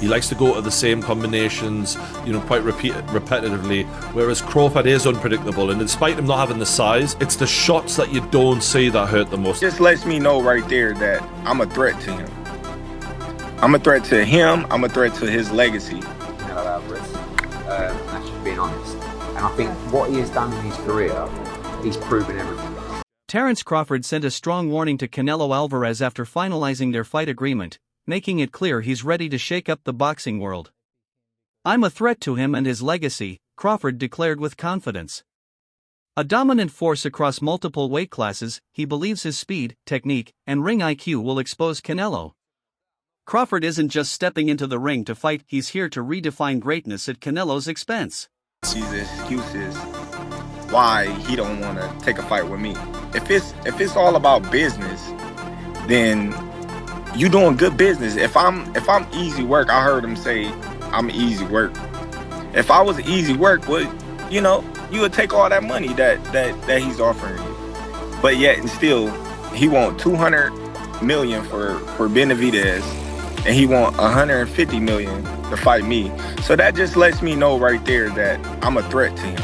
He likes to go to the same combinations, quite repetitively, whereas Crawford is unpredictable, and despite him not having the size, it's the shots that you don't see that hurt the most. Just lets me know right there that I'm a threat to him. I'm a threat to him, I'm a threat to his legacy. Canelo Alvarez, that's just being honest. And I think what he has done in his career, he's proven everything. Terence Crawford sent a strong warning to Canelo Alvarez after finalizing their fight agreement, making it clear he's ready to shake up the boxing world. "I'm a threat to him and his legacy," Crawford declared with confidence. A dominant force across multiple weight classes, he believes his speed, technique, and ring IQ will expose Canelo. Crawford isn't just stepping into the ring to fight, he's here to redefine greatness at Canelo's expense. These excuses why he don't want to take a fight with me. If it's all about business, then you doing good business. If I'm easy work, I heard him say I'm easy work. If I was easy work, well, you would take all that money that he's offering you. But yet and still, he want 200 million for Benavidez, and he want 150 million to fight me. So that just lets me know right there that I'm a threat to him.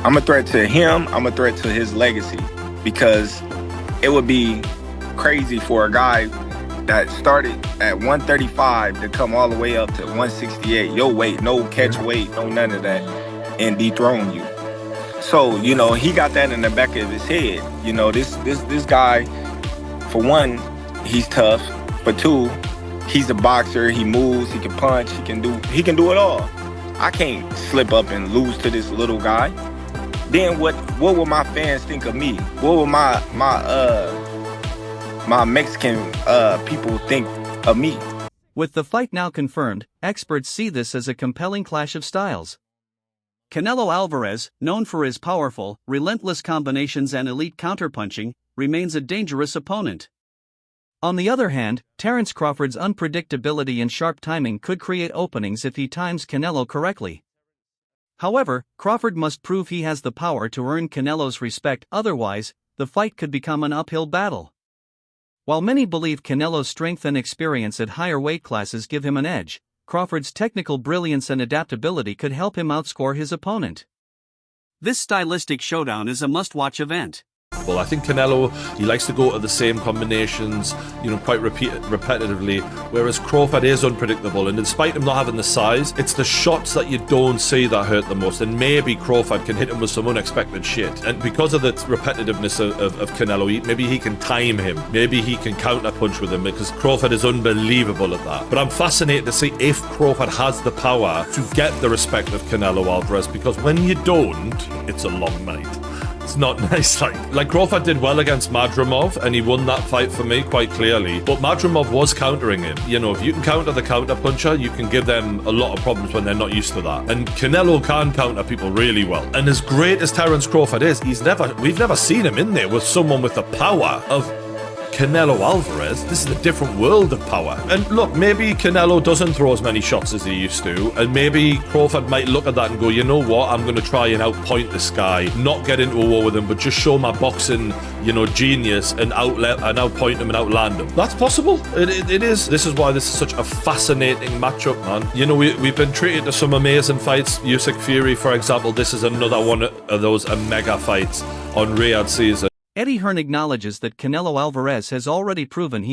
I'm a threat to him, I'm a threat to his legacy, because it would be crazy for a guy that started at 135 to come all the way up to 168, your weight, no catch weight, no none of that, and dethrone you. So, he got that in the back of his head. This guy, for one, he's tough. For two, he's a boxer, he moves, he can punch, he can do it all. I can't slip up and lose to this little guy. Then what will my fans think of me? What will my Mexican people think of me? With the fight now confirmed, experts see this as a compelling clash of styles. Canelo Alvarez, known for his powerful, relentless combinations and elite counterpunching, remains a dangerous opponent. On the other hand, Terence Crawford's unpredictability and sharp timing could create openings if he times Canelo correctly. However, Crawford must prove he has the power to earn Canelo's respect, otherwise, the fight could become an uphill battle. While many believe Canelo's strength and experience at higher weight classes give him an edge, Crawford's technical brilliance and adaptability could help him outscore his opponent. This stylistic showdown is a must-watch event. Well, I think Canelo, he likes to go to the same combinations, quite repetitively, whereas Crawford is unpredictable, and despite him not having the size, it's the shots that you don't see that hurt the most, and maybe Crawford can hit him with some unexpected shit. And because of the repetitiveness of Canelo, maybe he can time him, maybe he can counter-punch with him, because Crawford is unbelievable at that. But I'm fascinated to see if Crawford has the power to get the respect of Canelo Alvarez, because when you don't, it's a long night. It's not nice. Like Crawford did well against Madrimov, and he won that fight for me quite clearly. But Madrimov was countering him. If you can counter the counter puncher, you can give them a lot of problems when they're not used to that. And Canelo can counter people really well. And as great as Terence Crawford is, we've never seen him in there with someone with the power of Canelo Alvarez. This is a different world of power. And look, maybe Canelo doesn't throw as many shots as he used to, and maybe Crawford might look at that and go, you know what, I'm going to try and outpoint this guy, not get into a war with him, but just show my boxing, genius and outpoint him and outland him. That's possible. It is. This is why this is such a fascinating matchup, man. We've been treated to some amazing fights. Usyk Fury, for example, this is another one of those mega fights on Riyadh season. Eddie Hearn acknowledges that Canelo Alvarez has already proven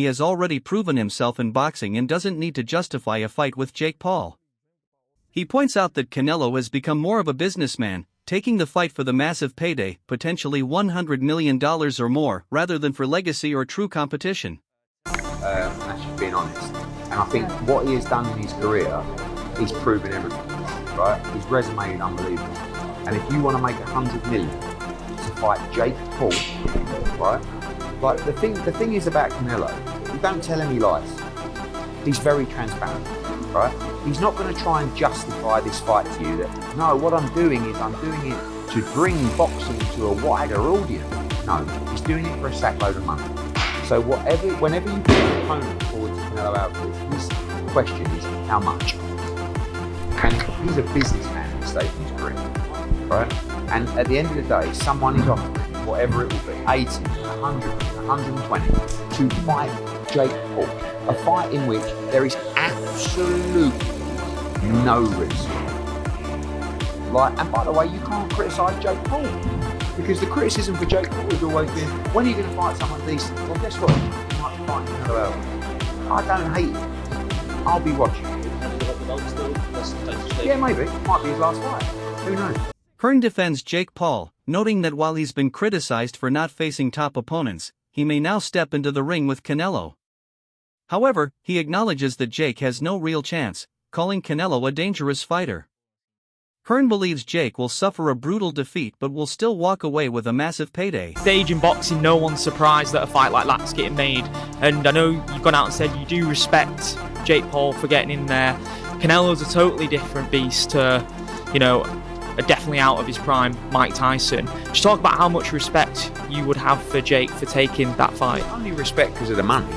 himself in boxing and doesn't need to justify a fight with Jake Paul. He points out that Canelo has become more of a businessman, taking the fight for the massive payday, potentially $100 million or more, rather than for legacy or true competition. That's just being honest. And I think what he has done in his career, he's proven everything, right? His resume is unbelievable. And if you want to make 100 million, to fight Jake Paul, right? Like the thing is about Canelo, you don't tell any lies. He's very transparent, right? He's not going to try and justify this fight to you that, no, what I'm doing it to bring boxing to a wider audience. No, he's doing it for a sackload of money. So whenever you put an opponent forward to Canelo Alvarez, his question is how much? And he's a businessman at this stage in his career, right? And at the end of the day, someone is offering whatever it will be, 80, 100, 120, to fight Jake Paul. A fight in which there is absolutely no risk. And by the way, you can't criticise Jake Paul, because the criticism for Jake Paul has always been, when are you going to fight someone decent? Well, guess what? You might be fighting Canelo Alvarez. I don't hate it. I'll be watching. Yeah, maybe. Might be his last fight. Who knows? Hearn defends Jake Paul, noting that while he's been criticized for not facing top opponents, he may now step into the ring with Canelo. However, he acknowledges that Jake has no real chance, calling Canelo a dangerous fighter. Hearn believes Jake will suffer a brutal defeat but will still walk away with a massive payday. Stage in boxing, no one's surprised that a fight like that's getting made. And I know you've gone out and said you do respect Jake Paul for getting in there. Canelo's a totally different beast to, a definitely out of his prime Mike Tyson. Just talk about how much respect you would have for Jake for taking that fight. Only respect because of the money.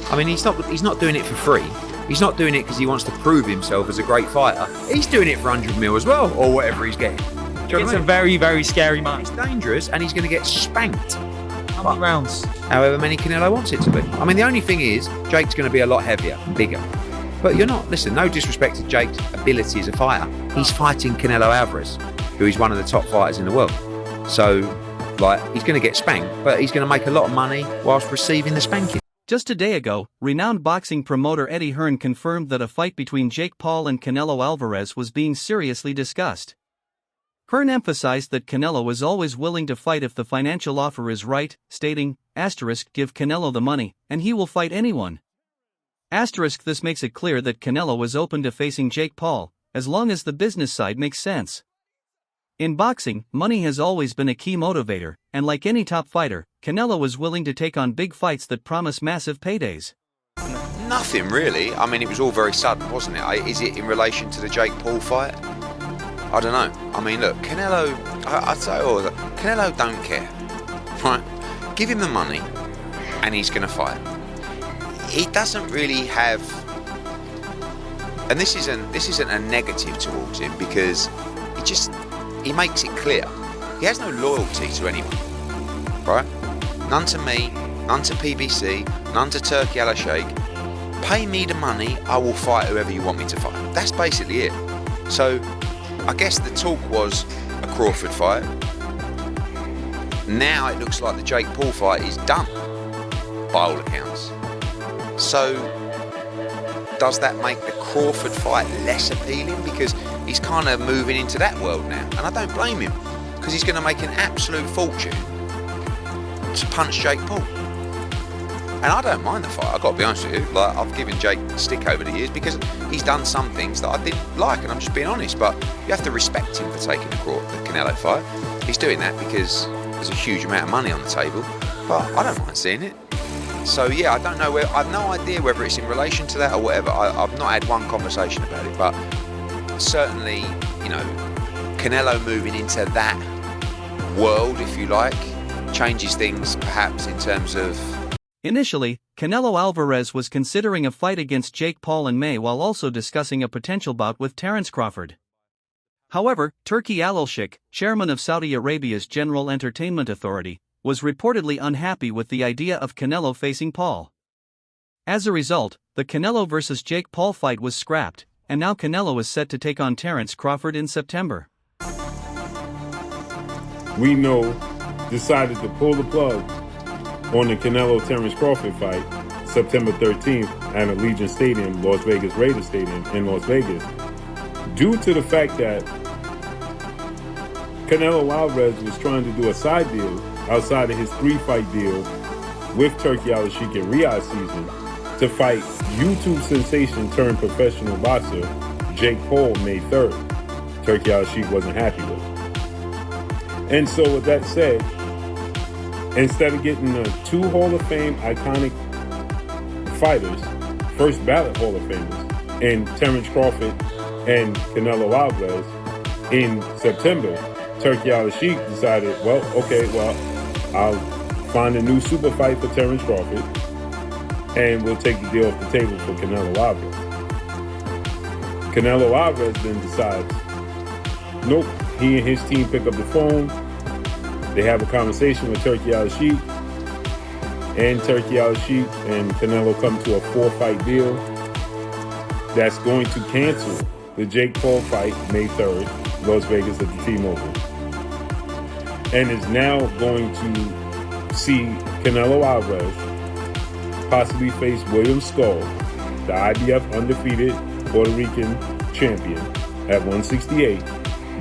I mean, he's not doing it for free. He's not doing it because he wants to prove himself as a great fighter. He's doing it for 100 mil as well, or whatever he's getting. It's a very, very scary man. It's dangerous, and he's going to get spanked. How many rounds? However many Canelo wants it to be. I mean, the only thing is, Jake's going to be a lot heavier and bigger. But listen, no disrespect to Jake's ability as a fighter. He's fighting Canelo Alvarez, who is one of the top fighters in the world. So, he's going to get spanked, but he's going to make a lot of money whilst receiving the spanking. Just a day ago, renowned boxing promoter Eddie Hearn confirmed that a fight between Jake Paul and Canelo Alvarez was being seriously discussed. Hearn emphasized that Canelo is always willing to fight if the financial offer is right, stating, "Give Canelo the money, and he will fight anyone." This makes it clear that Canelo is open to facing Jake Paul, as long as the business side makes sense. In boxing, money has always been a key motivator, and like any top fighter, Canelo is willing to take on big fights that promise massive paydays. Nothing really. I mean, it was all very sudden, wasn't it? Is it in relation to the Jake Paul fight? I don't know. I mean, look, Canelo, I'd say Canelo don't care, right? Give him the money, and he's going to fight. He doesn't really have, and this isn't a negative towards him, because he makes it clear he has no loyalty to anyone, right? None to me, none to PBC, none to Turki Al-Sheikh. Pay me the money, I will fight whoever you want me to fight. That's basically it. So I guess the talk was a Crawford fight. Now it looks like the Jake Paul fight is done, by all accounts. So does that make the Crawford fight less appealing? Because he's kind of moving into that world now. And I don't blame him, because he's going to make an absolute fortune to punch Jake Paul. And I don't mind the fight, I've got to be honest with you. I've given Jake stick over the years because he's done some things that I didn't like, and I'm just being honest. But you have to respect him for taking the Canelo fight. He's doing that because there's a huge amount of money on the table. But I don't mind seeing it. So yeah, I don't know I've no idea whether it's in relation to that or whatever. I've not had one conversation about it, but certainly, Canelo moving into that world, if you like, changes things perhaps in terms of... Initially, Canelo Alvarez was considering a fight against Jake Paul in May while also discussing a potential bout with Terence Crawford. However, Turki Al-Sheikh, chairman of Saudi Arabia's General Entertainment Authority, was reportedly unhappy with the idea of Canelo facing Paul. As a result, the Canelo vs. Jake Paul fight was scrapped, and now Canelo is set to take on Terence Crawford in September. We decided to pull the plug on the Canelo-Terence Crawford fight September 13th at Allegiant Stadium, Las Vegas Raiders Stadium in Las Vegas, due to the fact that Canelo Alvarez was trying to do a side deal outside of his 3-fight deal with Turki Al-Sheikh in Riyadh season to fight YouTube sensation turned professional boxer Jake Paul May 3rd. Turki Al-Sheikh wasn't happy with it. And so with that said, instead of getting the 2 Hall of Fame iconic fighters, first ballot Hall of Famers, in Terence Crawford and Canelo Alvarez in September, Turki Al-Sheikh decided, I'll find a new super fight for Terence Crawford and we'll take the deal off the table for Canelo Alvarez. Canelo Alvarez then decides, nope, he and his team pick up the phone, they have a conversation with Turki Al-Sheikh, and Turkey Al-Sheikh and Canelo come to a 4-fight deal, that's going to cancel the Jake Paul fight May 3rd, Las Vegas at the T-Mobile, and is now going to see Canelo Alvarez possibly face William Skull, the IBF undefeated Puerto Rican champion at 168,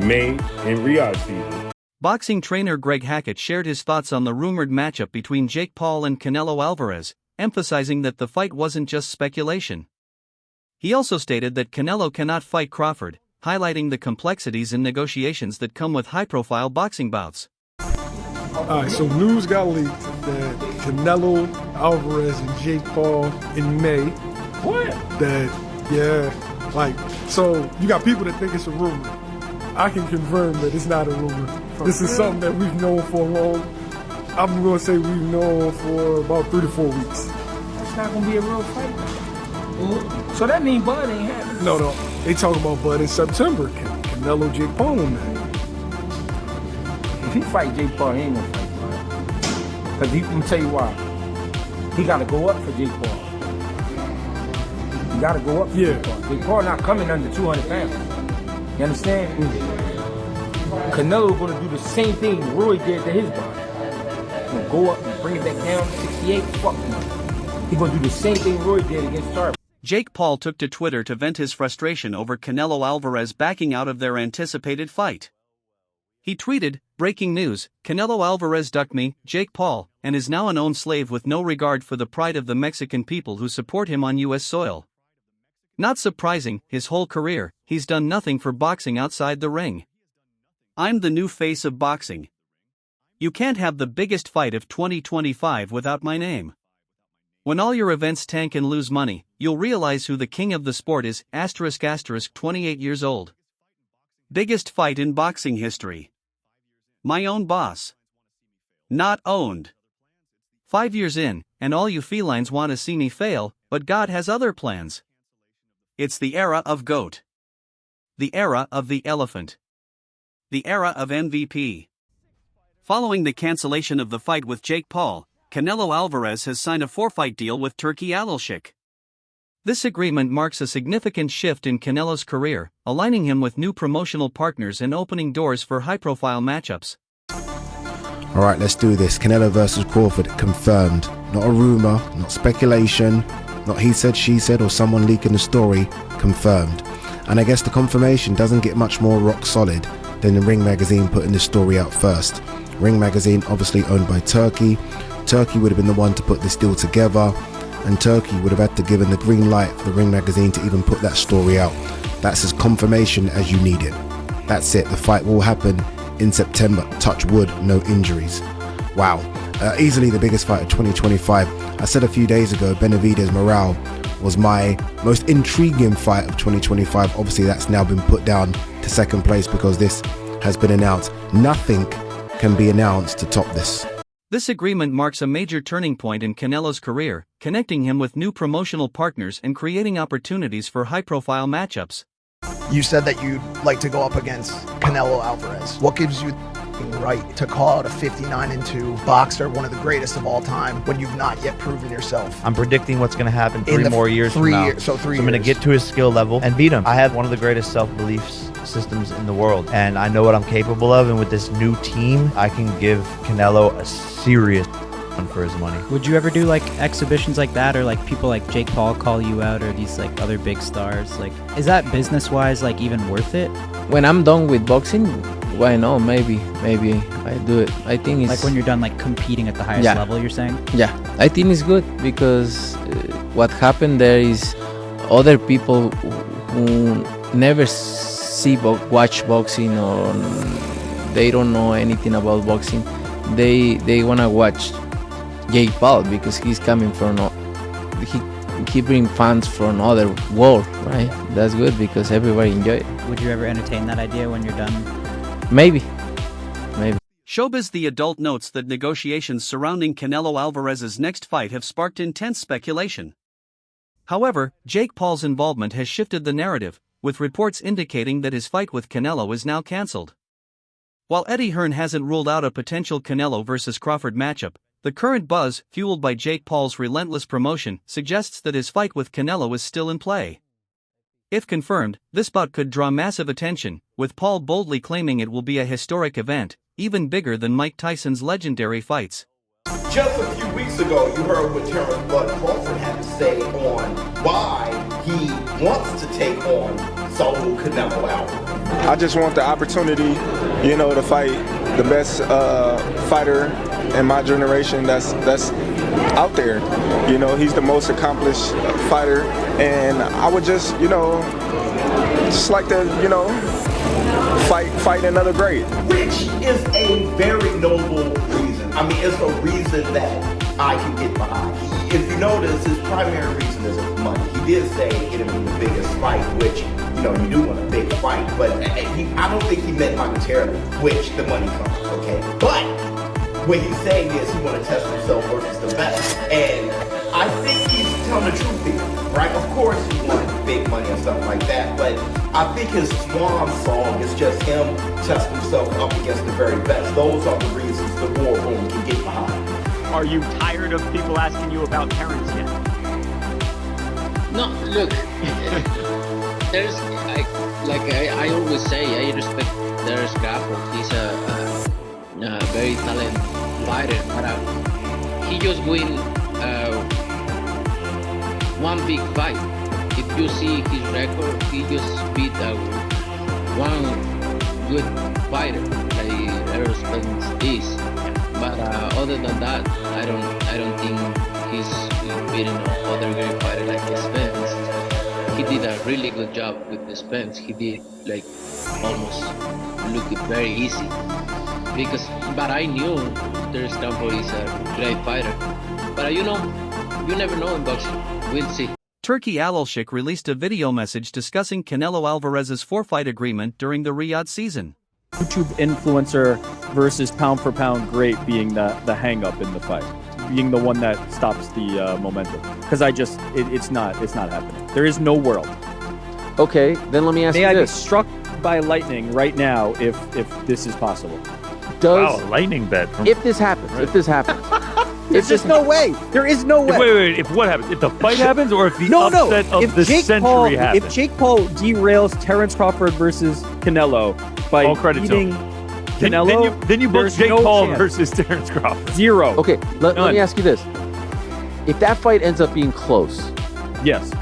May in Riyadh season. Boxing trainer Greg Hackett shared his thoughts on the rumored matchup between Jake Paul and Canelo Alvarez, emphasizing that the fight wasn't just speculation. He also stated that Canelo cannot fight Crawford, highlighting the complexities in negotiations that come with high-profile boxing bouts. Alright, so news got leaked that Canelo Alvarez and Jake Paul in May. What? So you got people that think it's a rumor. I can confirm that it's not a rumor. This is something that we've known for long. I'm going to say we've known for about 3 to 4 weeks. It's not going to be a real fight. So that means Bud ain't happening. No. They talking about Bud in September. Canelo, Jake Paul in May. If he fight Jake Paul, he ain't gonna fight Bud. Because let me tell you why. He got to go up for Jake Paul. He got to go up for Jake Paul. Jake Paul not coming under 200 pounds. You understand? Canelo gonna do the same thing Roy did to his body. He's gonna go up and bring it back down to 68. Fuck him. He's gonna do the same thing Roy did against Tarver. Jake Paul took to Twitter to vent his frustration over Canelo Alvarez backing out of their anticipated fight. He tweeted, "Breaking news, Canelo Alvarez ducked me, Jake Paul, and is now an own slave with no regard for the pride of the Mexican people who support him on U.S. soil." Not surprising, his whole career, he's done nothing for boxing outside the ring. "I'm the new face of boxing. You can't have the biggest fight of 2025 without my name. When all your events tank and lose money, you'll realize who the king of the sport is, ***, 28 years old. Biggest fight in boxing history. My own boss. Not owned. 5 years in, and all you felines want to see me fail, but God has other plans. It's the era of GOAT. The era of the elephant. The era of MVP." Following the cancellation of the fight with Jake Paul, Canelo Alvarez has signed a 4-fight deal with Turkey Al-Sheikh. This agreement marks a significant shift in Canelo's career, aligning him with new promotional partners and opening doors for high-profile matchups. All right, let's do this. Canelo versus Crawford confirmed. Not a rumor, not speculation, not he said, she said, or someone leaking the story. Confirmed. And I guess the confirmation doesn't get much more rock solid than the Ring Magazine putting this story out first. Ring Magazine, obviously owned by Turkey. Turkey would have been the one to put this deal together, and Turkey would have had to give the green light for the Ring Magazine to even put that story out. That's as confirmation as you need it. That's it. The fight will happen in September. Touch wood, no injuries. Wow. Easily the biggest fight of 2025. I said a few days ago, Benavidez Morale was my most intriguing fight of 2025. Obviously, that's now been put down to second place because this has been announced. Nothing can be announced to top this. This agreement marks a major turning point in Canelo's career, connecting him with new promotional partners and creating opportunities for high-profile matchups. You said that you'd like to go up against Canelo Alvarez. What gives you the right to call out a 59-2 boxer, one of the greatest of all time, when you've not yet proven yourself? I'm predicting what's going to happen 3 more years from now. So I'm going to get to his skill level and beat him. I have one of the greatest self-beliefs systems in the world, and I know what I'm capable of, and with this new team, I can give Canelo a serious run for his money. Would you ever do like exhibitions like that, or like people like Jake Paul call you out, or these like other big stars? Like, is that business-wise like even worth it? When I'm done with boxing, why not? Maybe I do it. I think it's like when you're done like competing at the highest level, you're saying? Yeah, I think it's good because what happened there is other people who never watch boxing, or they don't know anything about boxing, they wanna watch Jake Paul because he's coming from he bring fans from another world, right? That's good because everybody enjoy it. Would you ever entertain that idea when you're done? Maybe. Showbiz The Adult notes that negotiations surrounding Canelo Alvarez's next fight have sparked intense speculation. However, Jake Paul's involvement has shifted the narrative, with reports indicating that his fight with Canelo is now cancelled. While Eddie Hearn hasn't ruled out a potential Canelo versus Crawford matchup, The current buzz, fueled by Jake Paul's relentless promotion, suggests that his fight with Canelo is still in play. If confirmed, this bout could draw massive attention, with Paul boldly claiming it will be a historic event, even bigger than Mike Tyson's legendary fights. Just a few weeks ago, you heard what Terence Crawford had to say on why he wants to take on solo Canelo Alvarez. I just want the opportunity, to fight the best fighter in my generation that's out there. He's the most accomplished fighter, and I would just like to, fight another great. Which is a very noble reason. I mean, it's a reason that I can get behind. If you notice, his primary reason is money. He did say it'll be the biggest fight, which, you do want a big fight, but I don't think he meant monetarily, which the money comes, okay? But what he's saying is he want to test himself versus the best. And I think he's telling the truth here, right? Of course he wants big money and stuff like that, but I think his swan song is just him testing himself up against the very best. Those are the reasons the war room can get behind. Are you tired of people asking you about Terence yet? No, look, there's, I always say, I respect Terence Crawford. He's a very talented fighter, but he just win one big fight. If you see his record, he just beat one good fighter, like Errol Spence is. But other than that, I don't think he's beating other great fighter like Spence. He did a really good job with the Spence. He did almost look it very easy. But I knew Terence Crawford is a great fighter. But you never know in boxing. We'll see. Turki Alalshik released a video message discussing Canelo Alvarez's four-fight agreement during the Riyadh season. YouTube influencer versus pound-for-pound great being the hang-up in the fight, being the one that stops the momentum. Because it's not happening. There is no world. Okay, then let me ask you this. May I be struck by lightning right now if this is possible? Does lightning bet. If this happens, There's just no way. There is no way. Wait. If what happens? If the fight happens, or if the upset of the century happens? If Jake Paul derails Terence Crawford versus Canelo by beating Canelo, then you book Jake Paul versus Terence Crawford. Zero. Okay, let me ask you this: if that fight ends up being close, yes,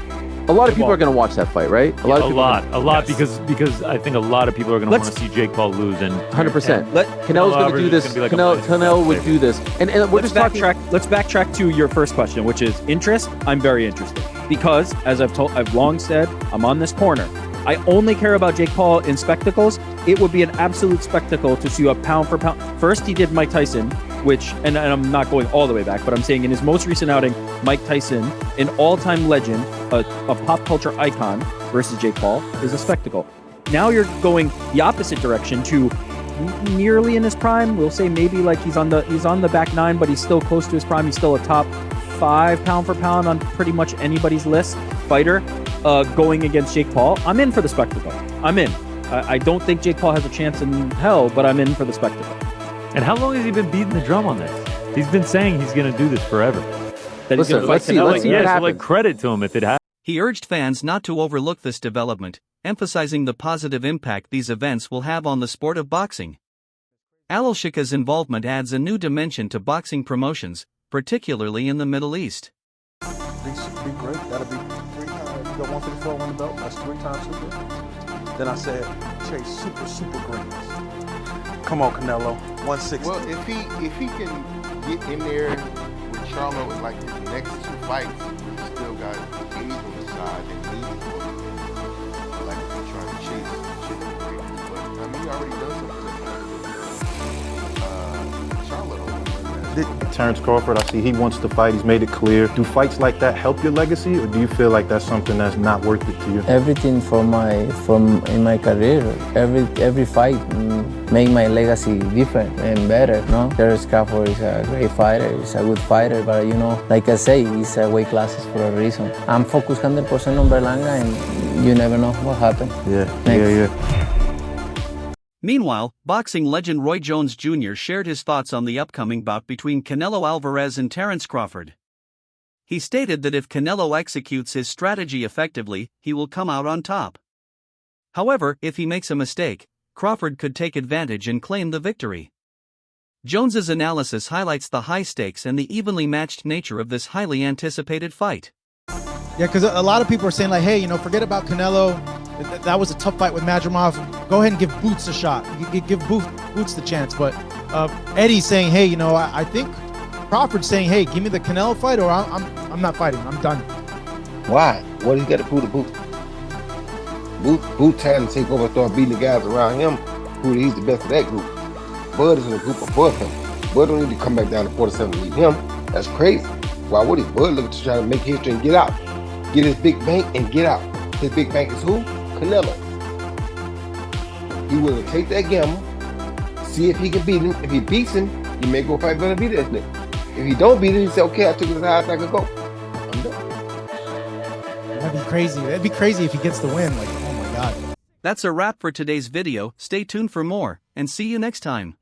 a lot of people are going to watch that fight, right? A lot, because I think because a lot of people are going to want to see Jake Paul lose, and 100%. Canelo's going to do this. Canelo would do this, and we're just backtrack. Let's backtrack to your first question, which is interest. I'm very interested because, as I've long said, I'm on this corner. I only care about Jake Paul in spectacles. It would be an absolute spectacle to see a pound for pound. First, he did Mike Tyson, which, and I'm not going all the way back, but I'm saying in his most recent outing, Mike Tyson, an all-time legend, a pop culture icon, versus Jake Paul is a spectacle. Now you're going the opposite direction to nearly in his prime. We'll say maybe he's on the back nine, but he's still close to his prime. He's still a top 5 pound for pound on pretty much anybody's list fighter. Going against Jake Paul, I'm in for the spectacle. I'm in. I don't think Jake Paul has a chance in hell, but I'm in for the spectacle. And how long has he been beating the drum on this? He's been saying he's going to do this forever. Let's see what happens. Credit to him if it happens. He urged fans not to overlook this development, emphasizing the positive impact these events will have on the sport of boxing. Alalshik's involvement adds a new dimension to boxing promotions, particularly in the Middle East. Be great. That'll be 3 times. You got 154 on the belt. That's 3 times super. Then I said, chase super greatness. Come on, Canelo. 160. Well, if he can get in there with Charlo with like his next 2 fights, he still got Age on the side and Age on like if he's trying to chase greatness. But I mean, he already done something with Charlo. Terence Crawford, I see he wants to fight. He's made it clear. Do fights like that help your legacy, or do you feel like that's something that's not worth it to you? Everything in my career, every fight make my legacy different and better. No, Terence Crawford is a great fighter. He's a good fighter, but like I say, he's weight classes for a reason. I'm focused 100% on Berlanga, and you never know what happens. Yeah. Meanwhile, boxing legend Roy Jones Jr. shared his thoughts on the upcoming bout between Canelo Alvarez and Terence Crawford. He stated that if Canelo executes his strategy effectively, he will come out on top. However, if he makes a mistake, Crawford could take advantage and claim the victory. Jones's analysis highlights the high stakes and the evenly matched nature of this highly anticipated fight. Yeah, because a lot of people are saying, like, hey, forget about Canelo. That was a tough fight with Madrimov. Go ahead and give Boots a shot. Give Boots the chance. But Eddie's saying, hey, I think Crawford's saying, hey, give me the Canelo fight or I'm not fighting. I'm done. Why? What do you got to prove to Boots? Boots trying to take over and start beating the guys around him. He's the best of that group. Bud is in a group above him. Bud don't need to come back down to 47 to beat him. That's crazy. Why would he? Bud looking to try to make history and get out. Get his big bank and get out. His big bank is who? Canelo. He will take that gamble, see if he can beat him. If he beats him, he may go fight better beat that nigga. If he don't beat him, he say, okay, I took it as high as I could go. I'm done. That'd be crazy. That'd be crazy if he gets the win. Like, oh my God. That's a wrap for today's video. Stay tuned for more, and see you next time.